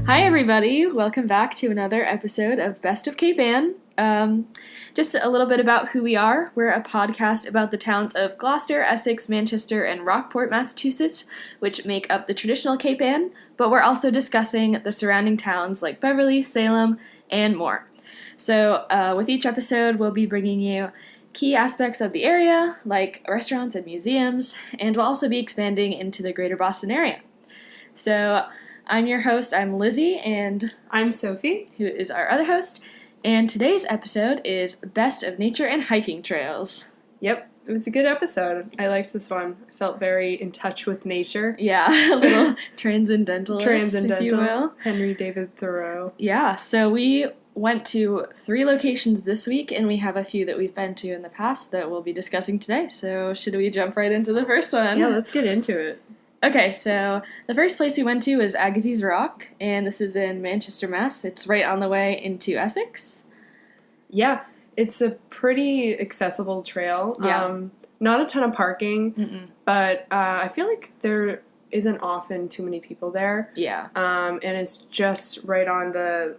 Hi everybody, welcome back to another episode of Best of Cape Ann. Just a little bit about who we are. We're a podcast about the towns of Gloucester, Essex, Manchester, and Rockport, Massachusetts, which make up the traditional Cape Ann, but we're also discussing the surrounding towns like Beverly, Salem, and more. So with each episode, we'll be bringing you key aspects of the area, like restaurants and museums, and we'll also be expanding into the greater Boston area. So I'm your host, I'm Lizzie, and I'm Sophie, who is our other host, and today's episode is Best of Nature and Hiking Trails. Yep, it was a good episode. I liked this one. I felt very in touch with nature. Yeah, a little transcendentalist, if you will. Henry David Thoreau. Yeah, so we went to 3 locations this week, and we have a few that we've been to in the past that we'll be discussing today. So should we jump right into the first one? Yeah, let's get into it. Okay, so the first place we went to is Agassiz Rock, and this is in Manchester, Mass. It's right on the way into Essex. Yeah, it's a pretty accessible trail. Yeah. Not a ton of parking, but I feel like there isn't often too many people there. Yeah. And it's just right on the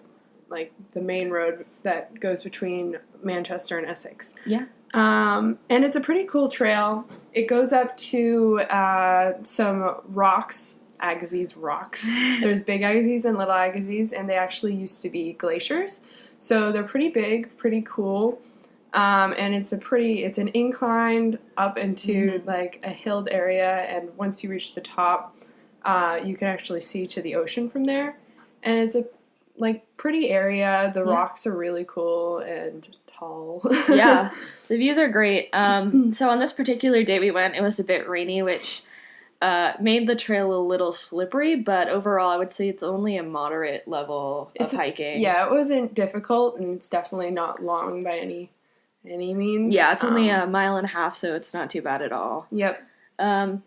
main road that goes between Manchester and Essex. Yeah. And it's a pretty cool trail. It goes up to some rocks, Agassiz rocks. There's big Agassiz and little Agassiz, and they actually used to be glaciers. So they're pretty big, pretty cool. And it's an incline up into like a hilled area, and once you reach the top, you can actually see to the ocean from there. And it's a pretty area. The rocks are really cool and tall. Yeah, the views are great. So on this particular day we went, it was a bit rainy, which made the trail a little slippery, but overall I would say it's only a moderate level of hiking. Yeah, it wasn't difficult, and it's definitely not long by any means. Yeah, it's only a mile and a half, so it's not too bad at all. Yep.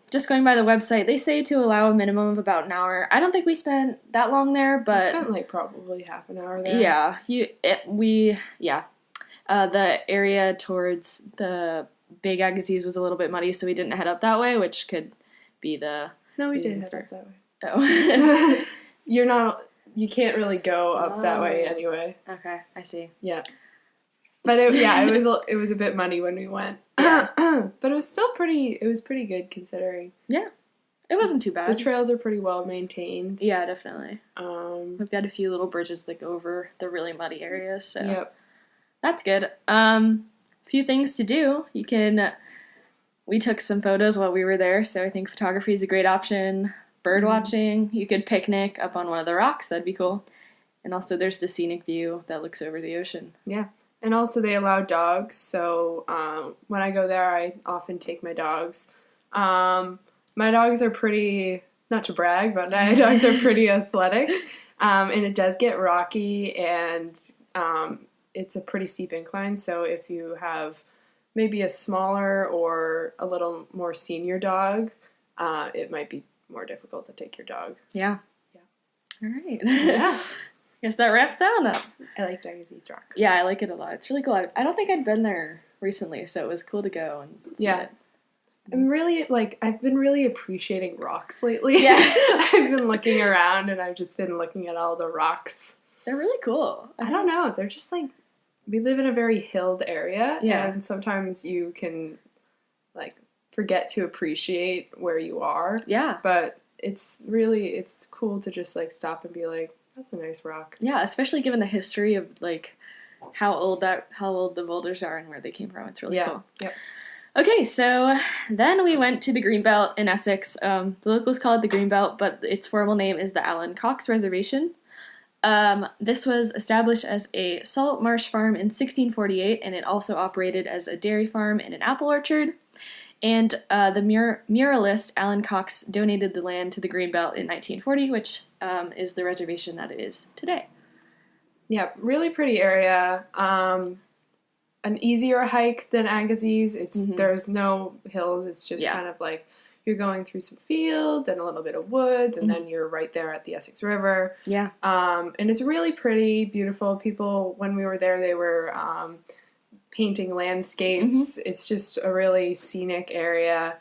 Just going by the website, they say to allow a minimum of about an hour. I don't think we spent that long there, but... We spent probably half an hour there. Yeah, the area towards the Big Agassiz was a little bit muddy, so we didn't head up that way, which could be the... No, we did head up that way. Oh. You can't really go up that way anyway. Okay, I see. Yeah. But it was a bit muddy when we went. Yeah. But it was still pretty good considering. Yeah. It wasn't too bad. The trails are pretty well maintained. Yeah, definitely. We've got a few little bridges that go over the really muddy areas, so... Yep. That's good. Few things to do. We took some photos while we were there, so I think photography is a great option. Bird watching. You could picnic up on one of the rocks. That'd be cool. And also there's the scenic view that looks over the ocean. Yeah. And also they allow dogs, so when I go there, I often take my dogs. My dogs are pretty, not to brag, but my dogs are pretty athletic. And it does get rocky, and it's a pretty steep incline, so if you have maybe a smaller or a little more senior dog, it might be more difficult to take your dog. Yeah. Yeah. All right. Yeah. Guess that wraps that up. I like Agassiz Rock. Yeah, I like it a lot. It's really cool. I don't think I'd been there recently, so it was cool to go and see it. I've been really appreciating rocks lately. Yeah. I've been looking around, and I've just been looking at all the rocks. They're really cool. I don't know. They're just we live in a very hilled area, yeah. And sometimes you can, forget to appreciate where you are. Yeah. But it's cool to just, stop and be like, that's a nice rock. Yeah, especially given the history of, how old the boulders are and where they came from. It's really cool. Yeah. Okay, so then we went to the Greenbelt in Essex. The locals call it the Greenbelt, but its formal name is the Allen Cox Reservation. This was established as a salt marsh farm in 1648, and it also operated as a dairy farm and an apple orchard. And the muralist Allen Cox donated the land to the Greenbelt in 1940, which is the reservation that it is today. Yeah, really pretty area. An easier hike than Agassiz. There's no hills. It's just kind of you're going through some fields and a little bit of woods, and then you're right there at the Essex River. Yeah. And it's really pretty, beautiful. People, when we were there, they were painting landscapes. It's just a really scenic area.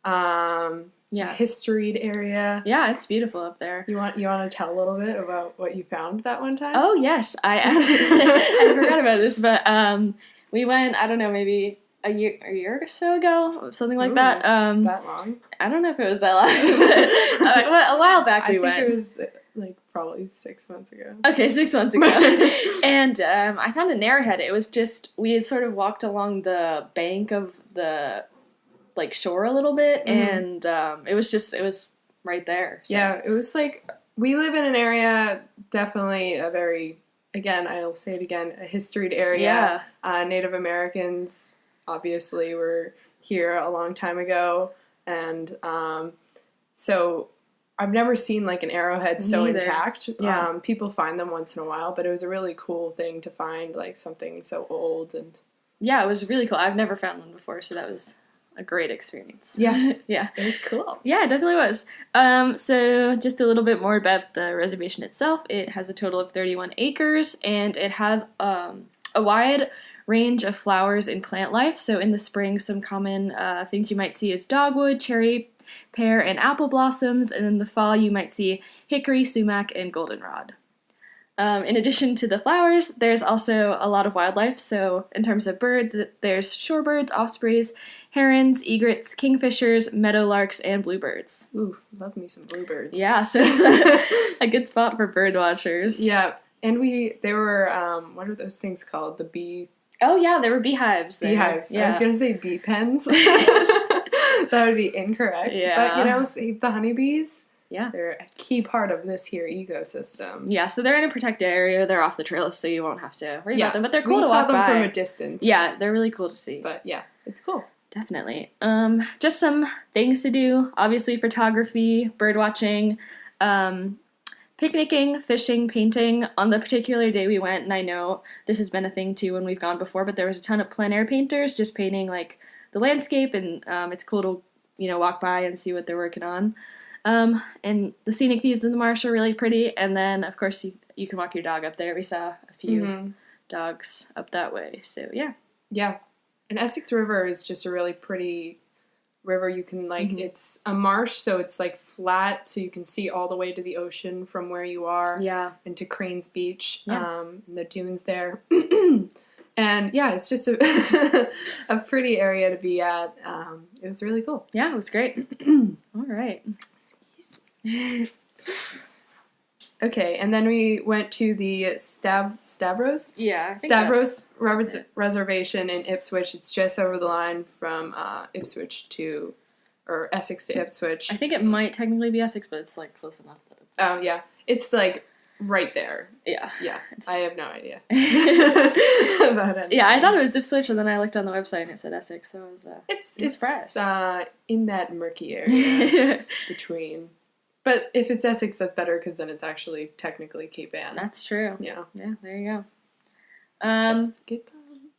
Yeah. Historied area. Yeah, it's beautiful up there. You want to tell a little bit about what you found that one time? Oh, yes. I actually I forgot about this, but we went, I don't know, maybe a year or so ago, something like that. That long? I don't know if it was that long, but a while back we went. I think it was like probably 6 months ago. Okay, 6 months ago. And I found an arrowhead. It was just, we had sort of walked along the bank of the like shore a little bit, and it was right there. So. Yeah, it was like, we live in an area, definitely a very, again, I'll say it again, a historied area. Yeah. Native Americans obviously were here a long time ago, and so I've never seen like an arrowhead so intact. Yeah. People find them once in a while, but it was a really cool thing to find, like something so old. And yeah, it was really cool. I've never found one before, so that was a great experience. Yeah. Yeah. It was cool. Yeah, it definitely was. So just a little bit more about the reservation itself. It has a total of 31 acres, and it has a wide range of flowers and plant life. So in the spring, some common things you might see is dogwood, cherry, pear, and apple blossoms, and in the fall you might see hickory, sumac, and goldenrod. In addition to the flowers, there's also a lot of wildlife. So in terms of birds, there's shorebirds, ospreys, herons, egrets, kingfishers, meadowlarks, and bluebirds. Ooh, love me some bluebirds. Yeah, so it's a good spot for bird watchers. Yeah, and they were, what are those things called? The bee... Oh yeah, there were beehives there. Beehives. Yeah. I was going to say bee pens. That would be incorrect. Yeah. But, save the honeybees. Yeah. They're a key part of this here ecosystem. Yeah, so they're in a protected area. They're off the trails, so you won't have to worry about them. But they're cool to walk by. We saw them from a distance. Yeah, they're really cool to see. But yeah, it's cool. Definitely. Just some things to do. Obviously, photography, bird watching, picnicking, fishing, painting. On the particular day we went, and I know this has been a thing too when we've gone before, but there was a ton of plein air painters just painting like the landscape, and it's cool to walk by and see what they're working on. And the scenic views in the marsh are really pretty, and then of course you can walk your dog up there. We saw a few dogs up that way, so yeah. Yeah, and Essex River is just a really pretty river. You can it's a marsh, so it's like flat, so you can see all the way to the ocean from where you are. Yeah. And to Cranes Beach, Yeah. And the dunes there. And yeah, it's just a pretty area to be at. It was really cool. Yeah, it was great. All right. Excuse me. Okay, and then we went to the Stavros? Yeah. Stavros Reservation in Ipswich. It's just over the line from Essex to Ipswich. I think it might technically be Essex, but it's like close enough. Oh, yeah. It's like right there. Yeah. Yeah. I have no idea about it. Yeah, I thought it was Ipswich, and then I looked on the website and it said Essex, so I was it's in that murky area between. But if it's Essex, that's better, because then it's actually technically Cape Ann. That's true. Yeah. Yeah, there you go.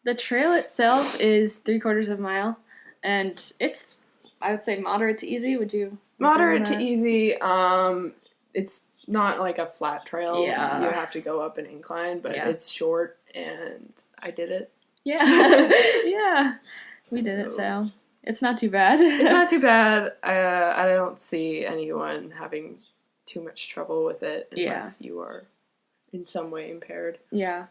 The trail itself is 3/4 of a mile, and it's, I would say, moderate to easy. Would you? Moderate to easy. It's not like a flat trail. Yeah. You have to go up an incline, but it's short, and I did it. Yeah. Yeah. We did it, so it's not too bad. It's not too bad. I don't see anyone having too much trouble with it unless you are in some way impaired. Yeah.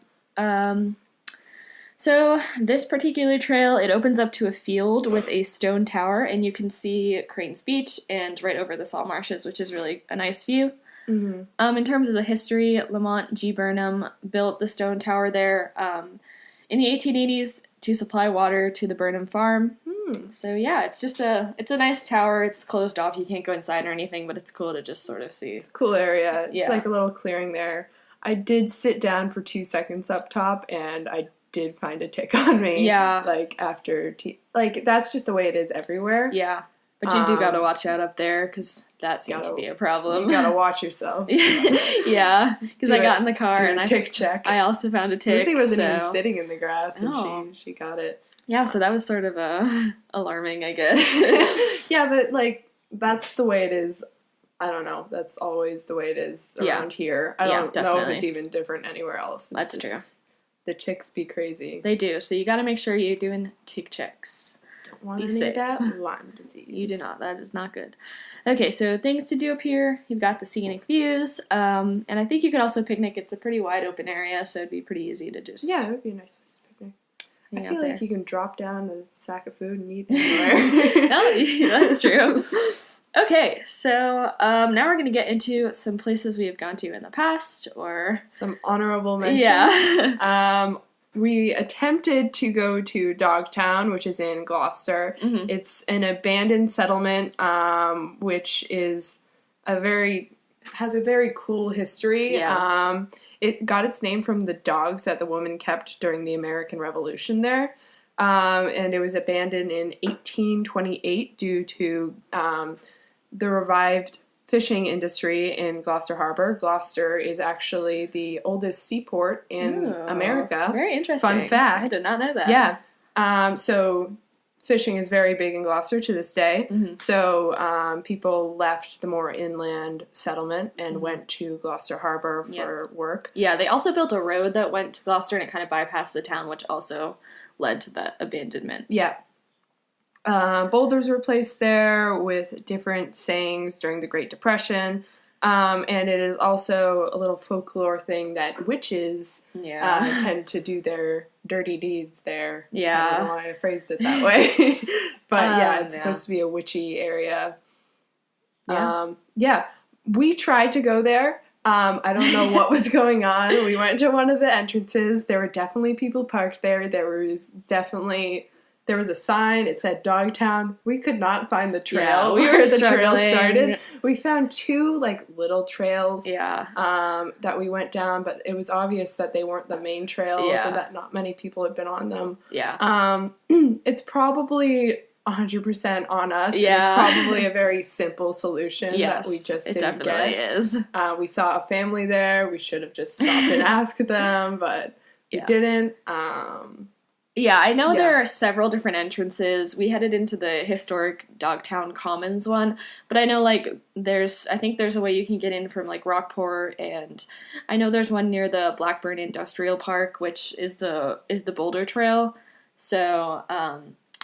So this particular trail, it opens up to a field with a stone tower, and you can see Cranes Beach and right over the salt marshes, which is really a nice view. Mm-hmm. In terms of the history, Lamont G. Burnham built the stone tower there in the 1880s to supply water to the Burnham farm. So yeah, it's a nice tower. It's closed off. You can't go inside or anything, but it's cool to just sort of see. It's a cool area. It's like a little clearing there. I did sit down for 2 seconds up top, and I did find a tick on me. Yeah. Like after that's just the way it is everywhere. Yeah. But you do gotta watch out up there, because that seemed to be a problem. You gotta watch yourself. Yeah, because I got in the car and tick check. I also found a tick. Lucy wasn't even sitting in the grass, and she got it. Yeah, so that was sort of alarming, I guess. Yeah, but that's the way it is. I don't know. That's always the way it is around here. I don't know if it's even different anywhere else. That's true. The ticks be crazy. They do, so you gotta make sure you're doing tick checks. Don't want Be any safe. of that Lyme disease. You do not. That is not good. Okay, so things to do up here. You've got the scenic views, and I think you could also picnic. It's a pretty wide open area, so it'd be pretty easy to just Yeah, it would be a nice place to picnic. I feel like there. you can drop down a sack of food and eat anywhere. Oh, that's true. Okay, so now we're going to get into some places we have gone to in the past, or... Some honorable mentions. Yeah. We attempted to go to Dogtown, which is in Gloucester. Mm-hmm. It's an abandoned settlement, which is has a very cool history. Yeah. It got its name from the dogs that the woman kept during the American Revolution there. And it was abandoned in 1828 due to the revived fishing industry in Gloucester Harbor. Gloucester is actually the oldest seaport in America. Very interesting. Fun fact. I did not know that. Yeah. So fishing is very big in Gloucester to this day. Mm-hmm. So people left the more inland settlement and went to Gloucester Harbor for work. Yeah, they also built a road that went to Gloucester and it kind of bypassed the town, which also led to that abandonment. Yeah. Boulders were placed there with different sayings during the Great Depression. And it is also a little folklore thing that witches tend to do their dirty deeds there. Yeah. I don't know why I phrased it that way. But it's supposed to be a witchy area. Yeah. We tried to go there. I don't know what was going on. We went to one of the entrances. There were definitely people parked there. There was a sign. It said Dogtown. We could not find the trail where the trail started. We found two little trails that we went down, but it was obvious that they weren't the main trails and that not many people had been on them. Yeah. It's probably 100% on us. Yeah. It's probably a very simple solution that we just didn't get. It definitely is. We saw a family there. We should have just stopped and asked them, but we didn't. Yeah, I know there are several different entrances. We headed into the historic Dogtown Commons one, but I know I think there's a way you can get in from Rockport, and I know there's one near the Blackburn Industrial Park, which is the Boulder Trail. So,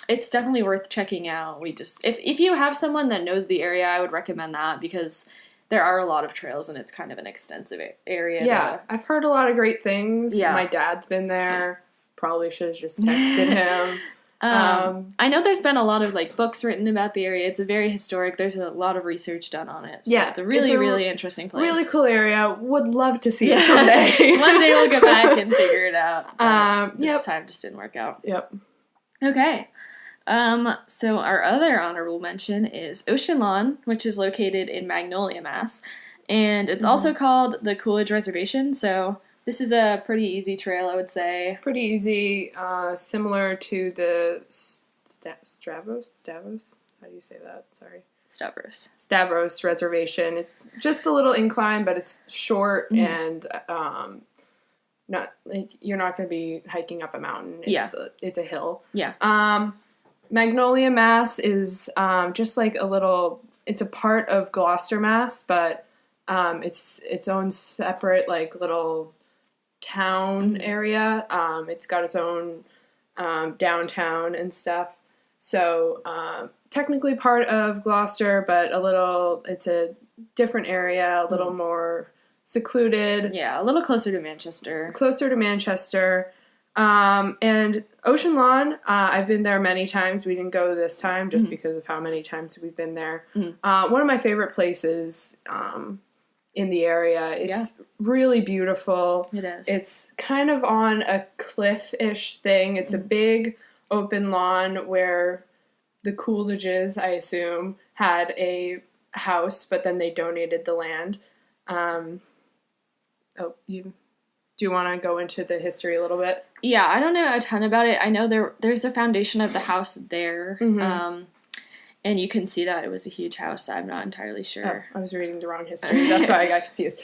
it's definitely worth checking out. If you have someone that knows the area, I would recommend that because there are a lot of trails and it's kind of an extensive area. Yeah, I've heard a lot of great things. Yeah. My dad's been there. Probably should have just texted him. I know there's been a lot of books written about the area. It's a very historic. There's a lot of research done on it. So it's a really interesting place. Really cool area. Would love to see it someday. One day we'll go back and figure it out. This time just didn't work out. Yep. Okay. So our other honorable mention is Ocean Lawn, which is located in Magnolia, Mass. And it's also called the Coolidge Reservation. So this is a pretty easy trail, I would say. Pretty easy, similar to the Stavros? How do you say that? Sorry. Stavros Reservation. It's just a little incline, but it's short and not you're not going to be hiking up a mountain. It's a hill. Yeah. Magnolia, Mass is just it's a part of Gloucester, Mass, but it's its own separate little town area. It's got its own downtown and stuff. So technically part of Gloucester, but it's a different area, a little more secluded. Yeah, a little closer to Manchester. And Ocean Lawn, I've been there many times. We didn't go this time just because of how many times we've been there. One of my favorite places in the area. It's really beautiful. It is. It's kind of on a cliff-ish thing. It's a big open lawn where the Coolidges, I assume, had a house, but then they donated the land. Do you want to go into the history a little bit? Yeah, I don't know a ton about it. I know there's the foundation of the house there. And you can see that it was a huge house. I'm not entirely sure. Oh, I was reading the wrong history. That's why I got confused.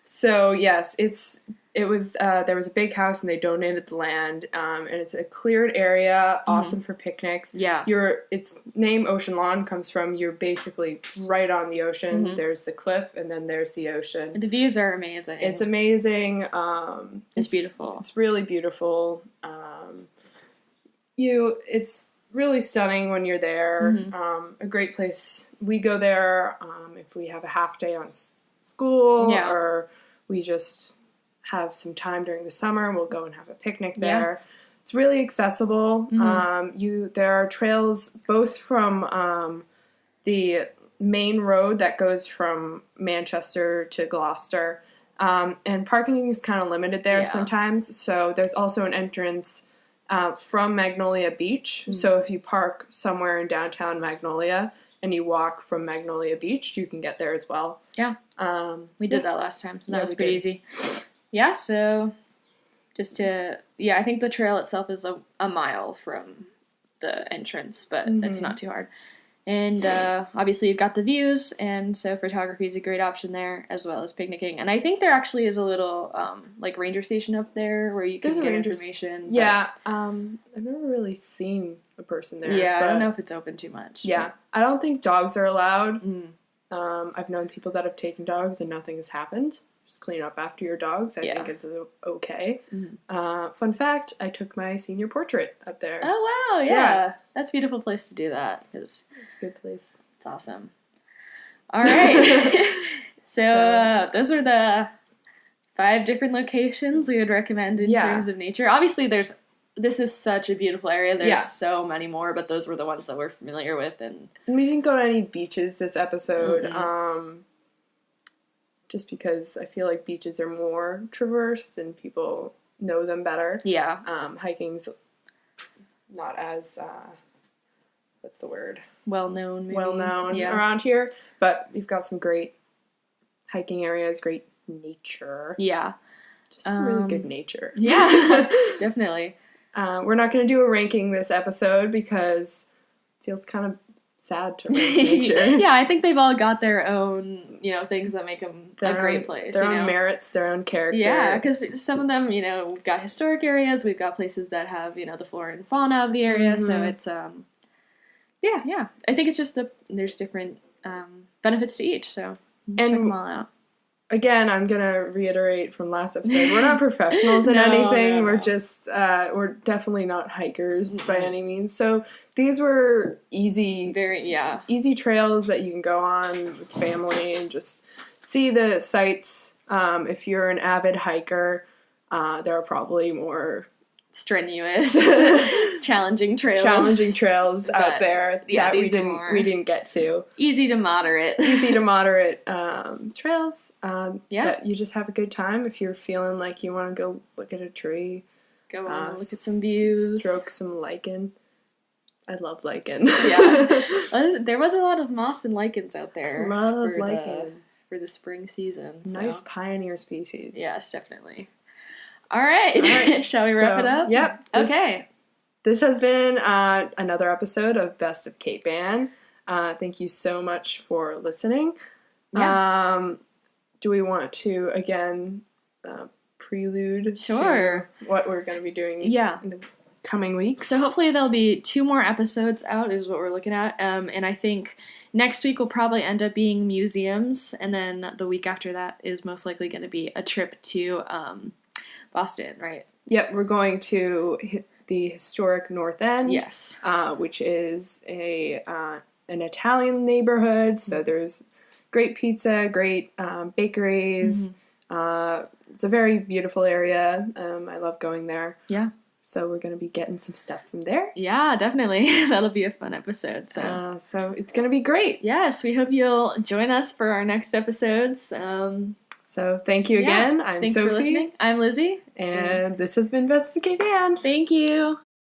So yes, there was a big house and they donated the land. And it's a cleared area, awesome for picnics. Yeah. Its name Ocean Lawn comes from you're basically right on the ocean. There's the cliff and then there's the ocean. The views are amazing. It's amazing. It's beautiful. It's really beautiful. really stunning when you're there. Mm-hmm. A great place. We go there if we have a half day on school or we just have some time during the summer. We'll go and have a picnic there. Yeah. It's really accessible. There are trails both from the main road that goes from Manchester to Gloucester, and parking is kind of limited there sometimes. So there's also an entrance from Magnolia Beach. So if you park somewhere in downtown Magnolia and you walk from Magnolia Beach, you can get there as well. Yeah. We did that last time. So that was pretty easy. Yeah, so I think the trail itself is a mile from the entrance, but it's not too hard. And obviously you've got the views, and so photography is a great option there, as well as picnicking. And I think there actually is a little ranger station up there where you can get information. Yeah, I've never really seen a person there. Yeah, I don't know if it's open too much. Yeah, I don't think dogs are allowed. I've known people that have taken dogs and nothing has happened. Just clean up after your dogs. I think it's okay. Fun fact, I took my senior portrait up there. Oh, wow, yeah. That's a beautiful place to do that. It's a good place. It's awesome. All right. So those are the 5 different locations we would recommend in terms of nature. Obviously, this is such a beautiful area. There's so many more, but those were the ones that we're familiar with. And we didn't go to any beaches this episode. Just because I feel like beaches are more traversed and people know them better. Yeah. Hiking's not as, what's the word? Well-known, maybe. Well-known around here. But we've got some great hiking areas, great nature. Yeah. Just some really good nature. Yeah, definitely. We're not going to do a ranking this episode because it feels kind of sad to rank nature. Yeah, I think they've all got their own, things that make them a great place. Their own merits, their own character. Yeah, because some of them, we've got historic areas, we've got places that have, the flora and fauna of the area, so it's, yeah. I think it's just there's different benefits to each, so check them all out. Again, I'm going to reiterate from last episode, we're not professionals in anything. No. We're just, we're definitely not hikers by any means. So these were easy trails that you can go on with family and just see the sights. If you're an avid hiker, there are probably more strenuous, challenging trails out there that we didn't get to. Easy to moderate trails that you just have a good time. If you're feeling like you want to go look at a tree, go on, look at some views, stroke some lichen. I love lichen. Yeah. There was a lot of moss and lichens out there. Love lichen for the spring season. Nice pioneer species. Yes, definitely. All right. Shall we wrap it up? Yep. Okay. This has been another episode of Best of Cape Ann. Thank you so much for listening. Yeah. Do we want to, again, prelude to what we're going to be doing in the coming weeks? So hopefully there'll be 2 more episodes out is what we're looking at. And I think next week will probably end up being museums. And then the week after that is most likely going to be a trip to Boston, right? Yep, we're going to the historic North End. Yes. Which is an Italian neighborhood. So there's great pizza, great bakeries. It's a very beautiful area. I love going there. Yeah. So we're going to be getting some stuff from there. Yeah, definitely. That'll be a fun episode. So it's going to be great. Yes, we hope you'll join us for our next episodes. So thank you again. I'm Thanks Sophie. For listening. I'm Lizzie. And this has been Best of Cape Ann. Thank you.